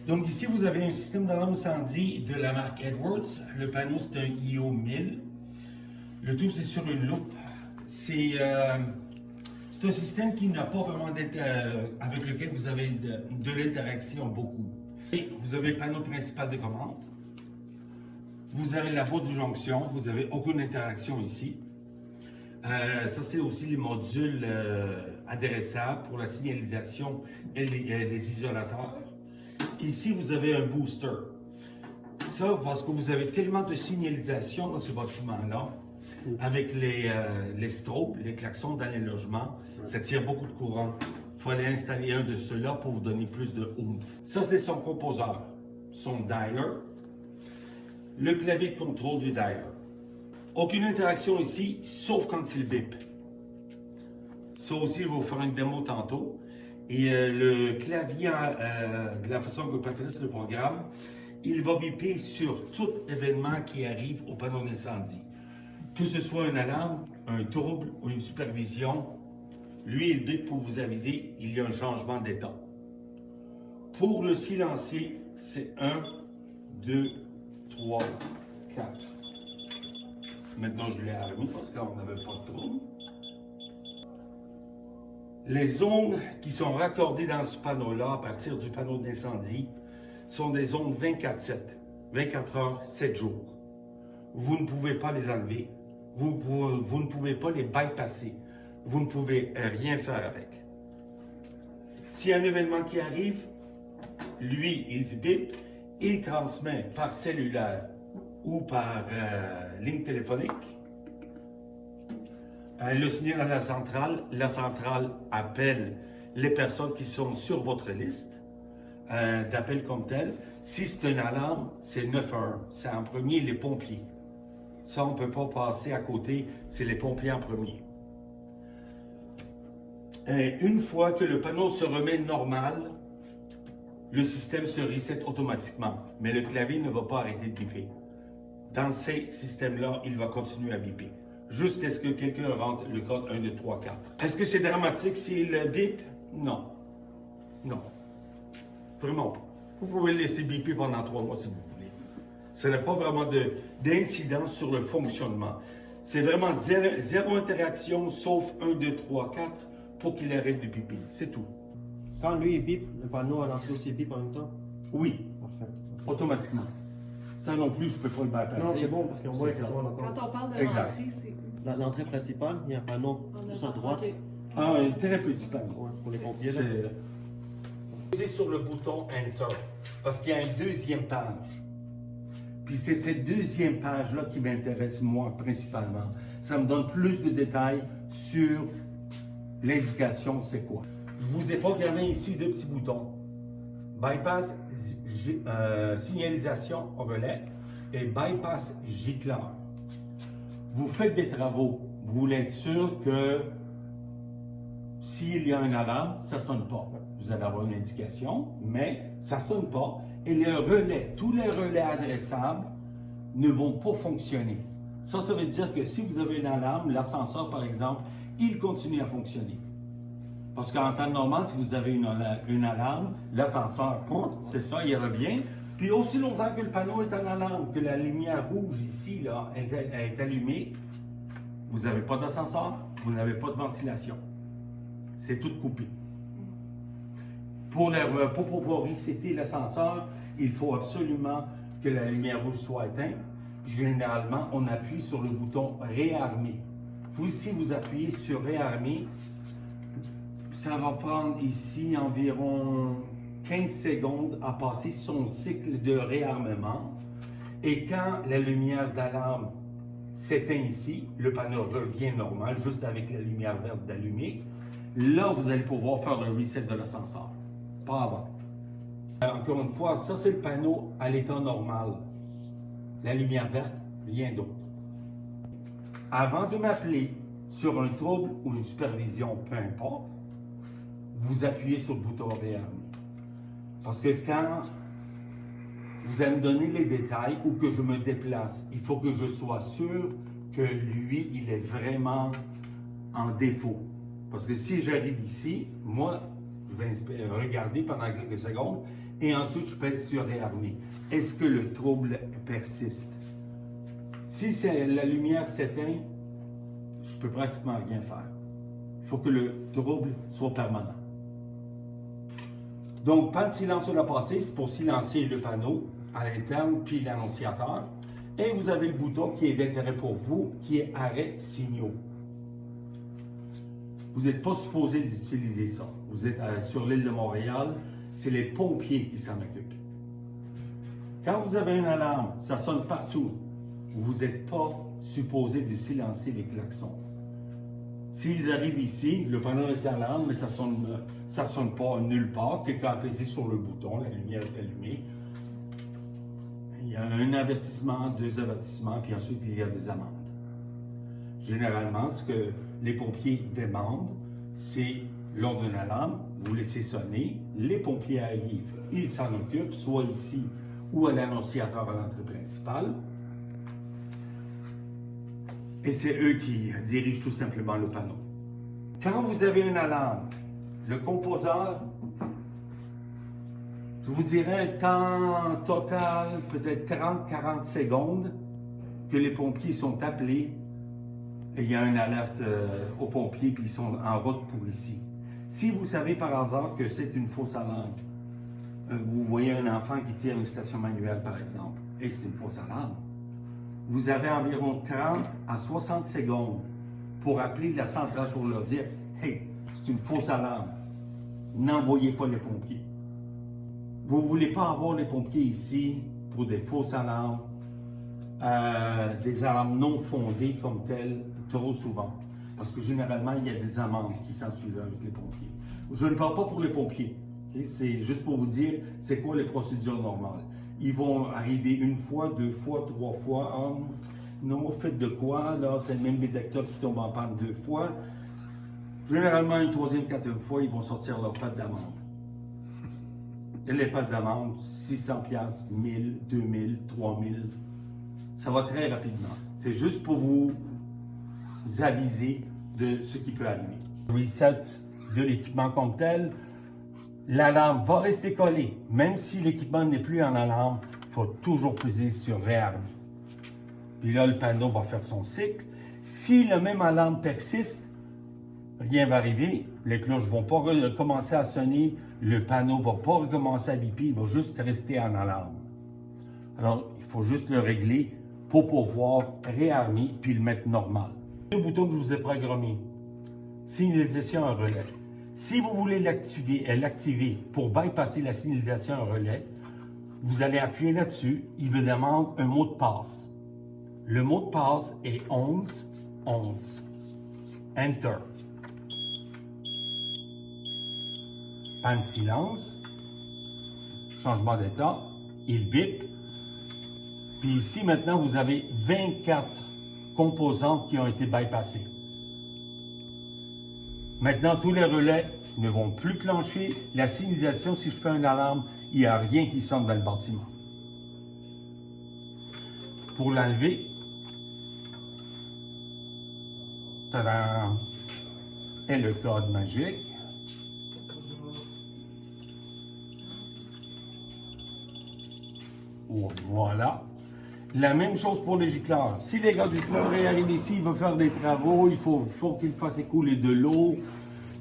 Donc ici, vous avez un système d'alarme incendie de la marque Edwards. Le panneau, c'est un IO 1000. Le tout, c'est sur une loupe. C'est un système qui n'a pas vraiment avec lequel vous avez de l'interaction beaucoup. Et vous avez le panneau principal de commande. Vous avez la boîte de jonction. Vous n'avez aucune interaction ici. Ça, c'est aussi les modules adressables pour la signalisation et les isolateurs. Ici, vous avez un booster. Ça, parce que vous avez tellement de signalisation dans ce bâtiment-là, avec les strobes, les klaxons dans les logements, ça tire beaucoup de courant. Il faut aller installer un de ceux-là pour vous donner plus de oomph. Ça, c'est son composeur, son dialer, le clavier de contrôle du dialer. Aucune interaction ici, sauf quand il bip. Ça aussi, je vais vous faire une démo tantôt. Et le clavier, de la façon que vous préférez le programme, il va biper sur tout événement qui arrive au panneau d'incendie. Que ce soit une alarme, un trouble ou une supervision, lui, il bip pour vous aviser il y a un changement d'état. Pour le silencier, c'est 1, 2, 3, 4. Maintenant, je l'ai armé parce qu'on n'avait pas de trouble. Les zones qui sont raccordées dans ce panneau-là, à partir du panneau d'incendie, sont des zones 24/7, 24 heures, 7 jours. Vous ne pouvez pas les enlever. Vous ne pouvez pas les bypasser. Vous ne pouvez rien faire avec. S'il y a un événement qui arrive, lui, il se bip, il transmet par cellulaire ou par ligne téléphonique le signal à la centrale appelle les personnes qui sont sur votre liste d'appel comme tel. Si c'est une alarme, c'est 911. C'est en premier les pompiers. Ça, on ne peut pas passer à côté, c'est les pompiers en premier. Une fois que le panneau se remet normal, le système se reset automatiquement, mais le clavier ne va pas arrêter de biper. Dans ces systèmes-là, il va continuer à biper, jusqu'à ce que quelqu'un rentre le code 1, 2, 3, 4. Est-ce que c'est dramatique s'il bip? Non. Non. Vraiment pas. Vous pouvez le laisser biper pendant 3 mois si vous voulez. Ce n'est pas vraiment d'incidence sur le fonctionnement. C'est vraiment zéro interaction, sauf 1, 2, 3, 4, pour qu'il arrête de biper. C'est tout. Quand lui il bip, le panneau à l'entrée aussi bip en même temps? Oui, Parfait. automatiquement. Ça non plus, je ne peux pas le bypasser. Non, c'est bon parce qu'on voit C'est ça. exactement encore. Quand on parle de Exact. l'entrée, c'est quoi? L'entrée principale, il y a un panneau juste à droite. Ok. Ah, un très petit panneau. Ouais, pour les pompiers. Là. C'est sur le bouton Enter, parce qu'il y a une deuxième page. Puis c'est cette deuxième page-là qui m'intéresse moi principalement. Ça me donne plus de détails sur l'indication c'est quoi. Je vous ai programmé ici 2 petits boutons. Bypass signalisation relais et bypass gicleur. Vous faites des travaux, vous voulez être sûr que s'il y a une alarme, ça ne sonne pas. Vous allez avoir une indication, mais ça ne sonne pas. Et les relais, tous les relais adressables ne vont pas fonctionner. Ça veut dire que si vous avez une alarme, l'ascenseur par exemple, il continue à fonctionner. Parce qu'en temps normal, si vous avez une alarme, l'ascenseur, c'est ça, il revient. Puis aussi longtemps que le panneau est en alarme, que la lumière rouge ici, là, elle est allumée, vous n'avez pas d'ascenseur, vous n'avez pas de ventilation. C'est tout coupé. Pour pouvoir resetter l'ascenseur, il faut absolument que la lumière rouge soit éteinte. Puis généralement, on appuie sur le bouton réarmer. Vous ici, vous appuyez sur réarmer. Ça va prendre ici environ 15 secondes à passer son cycle de réarmement. Et quand la lumière d'alarme s'éteint ici, le panneau revient normal, juste avec la lumière verte d'allumée. Là, vous allez pouvoir faire le reset de l'ascenseur. Pas avant. Encore une fois, ça c'est le panneau à l'état normal. La lumière verte, rien d'autre. Avant de m'appeler sur un trouble ou une supervision, peu importe, vous appuyez sur le bouton réarmer. Parce que quand vous allez me donner les détails ou que je me déplace, il faut que je sois sûr que lui, il est vraiment en défaut. Parce que si j'arrive ici, moi, je vais regarder pendant quelques secondes, et ensuite je pèse sur réarmer. Est-ce que le trouble persiste? Si la lumière s'éteint, je peux pratiquement rien faire. Il faut que le trouble soit permanent. Donc, panne de silence sur la passée, c'est pour silencer le panneau à l'interne, puis l'annonciateur. Et vous avez le bouton qui est d'intérêt pour vous, qui est arrêt signaux. Vous n'êtes pas supposé d'utiliser ça. Vous êtes sur l'île de Montréal, c'est les pompiers qui s'en occupent. Quand vous avez une alarme, ça sonne partout. Vous n'êtes pas supposé de silencer les klaxons. S'ils arrivent ici, le panneau est en alarme, mais ça sonne pas nulle part. Quelqu'un a appuyé sur le bouton, la lumière est allumée. Il y a un avertissement, 2 avertissements, puis ensuite il y a des amendes. Généralement, ce que les pompiers demandent, c'est lors d'une alarme, vous laissez sonner, les pompiers arrivent, ils s'en occupent, soit ici ou à l'annonciateur à l'entrée principale. Et c'est eux qui dirigent tout simplement le panneau. Quand vous avez une alarme, le composeur, je vous dirais un temps total, peut-être 30-40 secondes, que les pompiers sont appelés. Et il y a une alerte aux pompiers, puis ils sont en route pour ici. Si vous savez par hasard que c'est une fausse alarme, vous voyez un enfant qui tire une station manuelle, par exemple, et c'est une fausse alarme, vous avez environ 30 à 60 secondes pour appeler la centrale pour leur dire « Hey, c'est une fausse alarme. N'envoyez pas les pompiers. » Vous ne voulez pas avoir les pompiers ici pour des fausses alarmes, des alarmes non fondées comme telles, trop souvent. Parce que généralement, il y a des amendes qui s'ensuivent avec les pompiers. Je ne parle pas pour les pompiers. Okay? C'est juste pour vous dire c'est quoi les procédures normales. Ils vont arriver 1 fois, 2 fois, 3 fois. Oh, non, faites de quoi? Là, c'est le même détecteur qui tombe en panne 2 fois. Généralement, une 3e, 4e fois, ils vont sortir leur patte d'amende. Et les pattes d'amende, 600$, 1000, 2000, 3000. Ça va très rapidement. C'est juste pour vous aviser de ce qui peut arriver. Reset de l'équipement comme tel. L'alarme va rester collée. Même si l'équipement n'est plus en alarme, il faut toujours peser sur réarmer. Puis là, le panneau va faire son cycle. Si la même alarme persiste, rien va arriver. Les cloches ne vont pas recommencer à sonner. Le panneau ne va pas recommencer à biper. Il va juste rester en alarme. Alors, il faut juste le régler pour pouvoir réarmer puis le mettre normal. Le bouton que je vous ai programmé, signalisation à relais. Si vous voulez l'activer pour bypasser la signalisation à relais, vous allez appuyer là-dessus. Il vous demande un mot de passe. Le mot de passe est 11 11. Enter. Panne silence. Changement d'état. Il bip. Puis ici, maintenant, vous avez 24 composantes qui ont été bypassées. Maintenant, tous les relais ne vont plus clencher. La signalisation, si je fais une alarme, il n'y a rien qui sonne dans le bâtiment. Pour l'enlever, tadam, et le code magique. Voilà. La même chose pour les gicleurs. Si les gars du gicleur arrivent ici, il va faire des travaux, il faut qu'il fasse écouler de l'eau.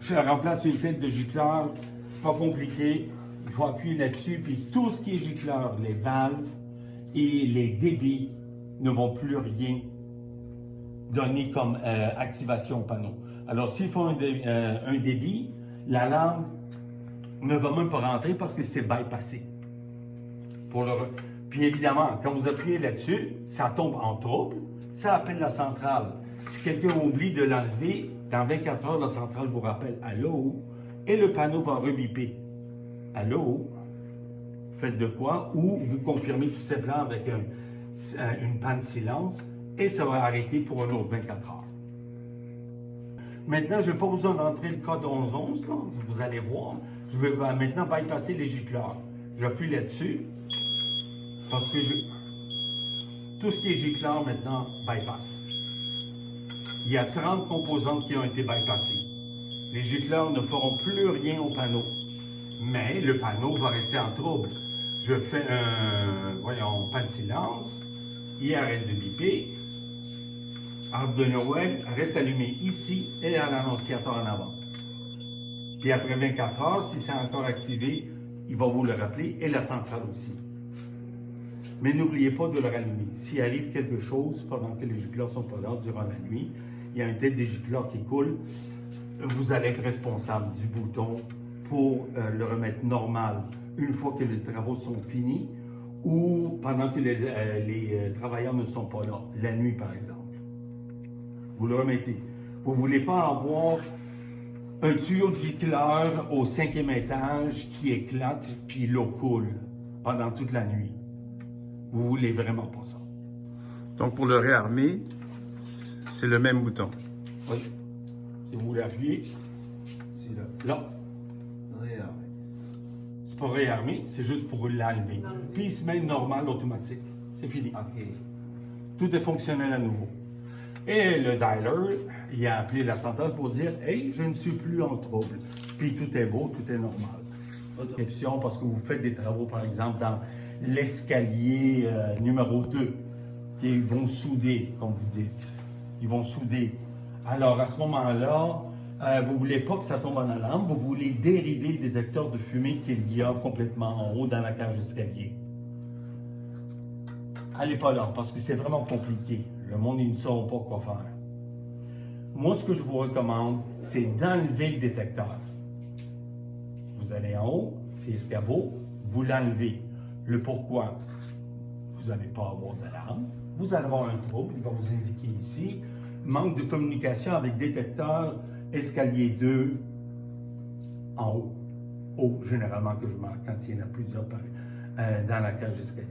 Je remplace une tête de gicleur, c'est pas compliqué. Il faut appuyer là-dessus, puis tout ce qui est gicleur, les valves et les débits ne vont plus rien donner comme activation au panneau. Alors, s'ils font un débit, l'alarme ne va même pas rentrer parce que c'est bypassé. Puis évidemment, quand vous appuyez là-dessus, ça tombe en trouble, ça appelle la centrale. Si quelqu'un oublie de l'enlever, dans 24 heures, la centrale vous rappelle « Allô ?» et le panneau va rebiper. « Allô? Faites de quoi? » Ou vous confirmez tout simplement avec une panne silence et ça va arrêter pour un autre 24 heures. Maintenant, je n'ai pas besoin d'entrer le code 1111, là, vous allez voir. Je vais maintenant bypasser les gicleurs. J'appuie là-dessus. Parce que tout ce qui est gicleur maintenant bypass. Il y a 30 composantes qui ont été bypassées. Les gicleurs ne feront plus rien au panneau. mais le panneau va rester en trouble. Je fais pas de silence, il arrête de biper. Arbre de Noël reste allumé ici et à l'annonciateur en avant. Puis après 24 heures, si c'est encore activé, il va vous le rappeler et la centrale aussi. Mais n'oubliez pas de le rallumer. S'il arrive quelque chose pendant que les gicleurs ne sont pas là durant la nuit, il y a une tête des gicleurs qui coule, vous allez être responsable du bouton pour le remettre normal une fois que les travaux sont finis ou pendant que les travailleurs ne sont pas là, la nuit par exemple. Vous le remettez. Vous ne voulez pas avoir un tuyau de gicleur au 5e étage qui éclate puis l'eau coule pendant toute la nuit. Vous voulez vraiment pas ça. Donc pour le réarmer, c'est le même bouton. Oui. Si vous voulez appuyer, c'est là. Là. Réarmer. C'est pas réarmé, c'est juste pour l'enlever. Puis il se met normal automatique. C'est fini. OK. Tout est fonctionnel à nouveau. Et le dialer, il a appelé la centrale pour dire « Hey, je ne suis plus en trouble. » Puis tout est beau, tout est normal. Exception parce que vous faites des travaux, par exemple, dans l'escalier numéro 2, qui vont souder, comme vous dites. Ils vont souder. Alors, à ce moment-là, vous ne voulez pas que ça tombe en alarme, vous voulez dériver le détecteur de fumée qu'il y a complètement en haut dans la cage d'escalier. Allez pas là, parce que c'est vraiment compliqué. Le monde, ils ne sauront pas quoi faire. Moi, ce que je vous recommande, c'est d'enlever le détecteur. Vous allez en haut, c'est escabeau, vous l'enlevez. Le pourquoi, vous n'allez pas avoir d'alarme. Vous allez avoir un trouble, il va vous indiquer ici. Manque de communication avec détecteur escalier 2 en haut. Haut, généralement, que je marque quand il y en a plusieurs dans la cage d'escalier.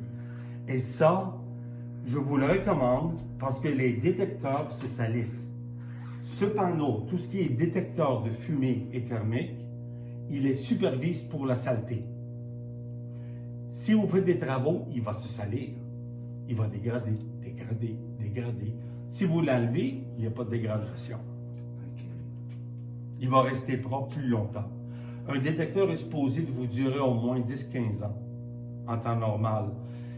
Et ça, je vous le recommande parce que les détecteurs se salissent. Ce panneau, tout ce qui est détecteur de fumée et thermique, il est supervisé pour la saleté. Si vous faites des travaux, il va se salir. Il va dégrader, dégrader, dégrader. Si vous l'enlevez, il n'y a pas de dégradation. OK. Il va rester propre plus longtemps. Un détecteur est supposé de vous durer au moins 10-15 ans en temps normal.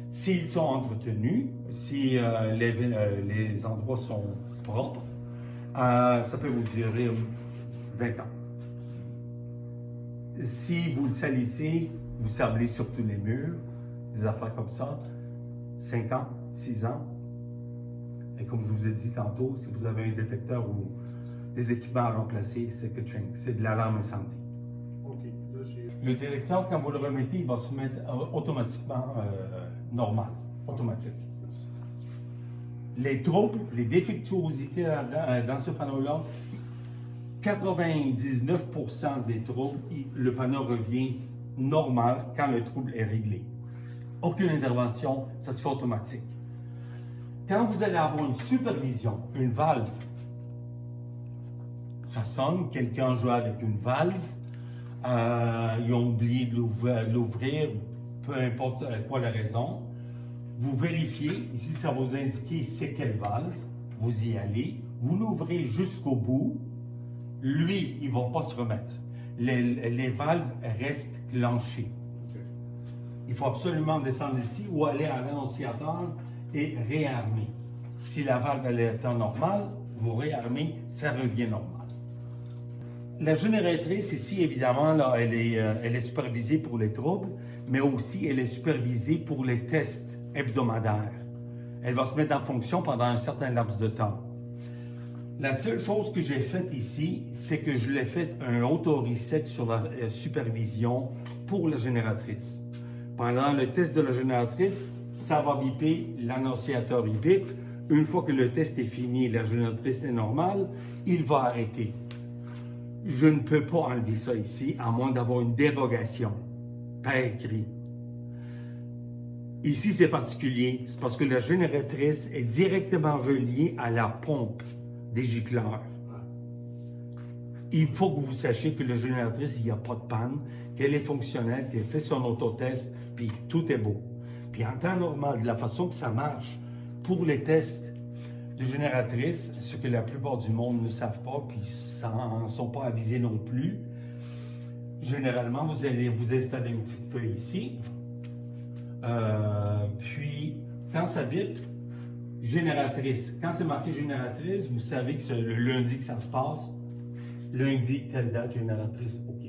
S'ils sont entretenus, si les endroits sont propres, ça peut vous durer 20 ans. Si vous le salissez, vous sablez sur tous les murs, des affaires comme ça, 5 ans, 6 ans. Et comme je vous ai dit tantôt, si vous avez un détecteur ou des équipements à remplacer, c'est de l'alarme incendie. OK. Là, j'ai... Le détecteur, quand vous le remettez, il va se mettre automatiquement normal, automatique. Les troubles, les défectuosités dans ce panneau-là, 99% des troubles, le panneau revient normal quand le trouble est réglé. Aucune intervention, ça se fait automatique. Quand vous allez avoir une supervision, une valve, ça sonne, quelqu'un joue avec une valve, ils ont oublié de l'ouvrir, peu importe quoi la raison. Vous vérifiez, ici ça va vous indiquer c'est quelle valve, vous y allez, vous l'ouvrez jusqu'au bout, lui, il ne va pas se remettre. Les valves restent clenchées. Il faut absolument descendre ici ou aller à l'annonciateur et réarmer. Si la valve elle est en normal, vous réarmez, ça revient normal. La génératrice ici, évidemment, là, elle est supervisée pour les troubles, mais aussi elle est supervisée pour les tests hebdomadaires. Elle va se mettre en fonction pendant un certain laps de temps. La seule chose que j'ai faite ici, c'est que je l'ai fait un auto-reset sur la supervision pour la génératrice. Pendant le test de la génératrice, ça va biper, l'annonciateur il bip. Une fois que le test est fini, la génératrice est normale, il va arrêter. Je ne peux pas enlever ça ici, à moins d'avoir une dérogation par écrit. Ici, c'est particulier, c'est parce que la génératrice est directement reliée à la pompe des gicleurs. Il faut que vous sachiez que la génératrice, il n'y a pas de panne, qu'elle est fonctionnelle, qu'elle fait son autotest, puis tout est beau. Puis en temps normal, de la façon que ça marche, pour les tests de génératrice, ce que la plupart du monde ne savent pas, puis n'en sont pas avisés non plus, généralement, vous allez vous installer une petite feuille ici. Puis, quand ça bip, génératrice. Quand c'est marqué génératrice, vous savez que c'est le lundi que ça se passe. Lundi, telle date, génératrice, OK.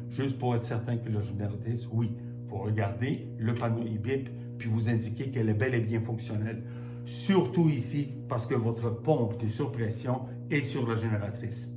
Juste pour être certain que la génératrice, oui, il faut regarder, le panneau il bip, puis vous indiquer qu'elle est bel et bien fonctionnelle. Surtout ici, parce que votre pompe de surpression est sur la génératrice.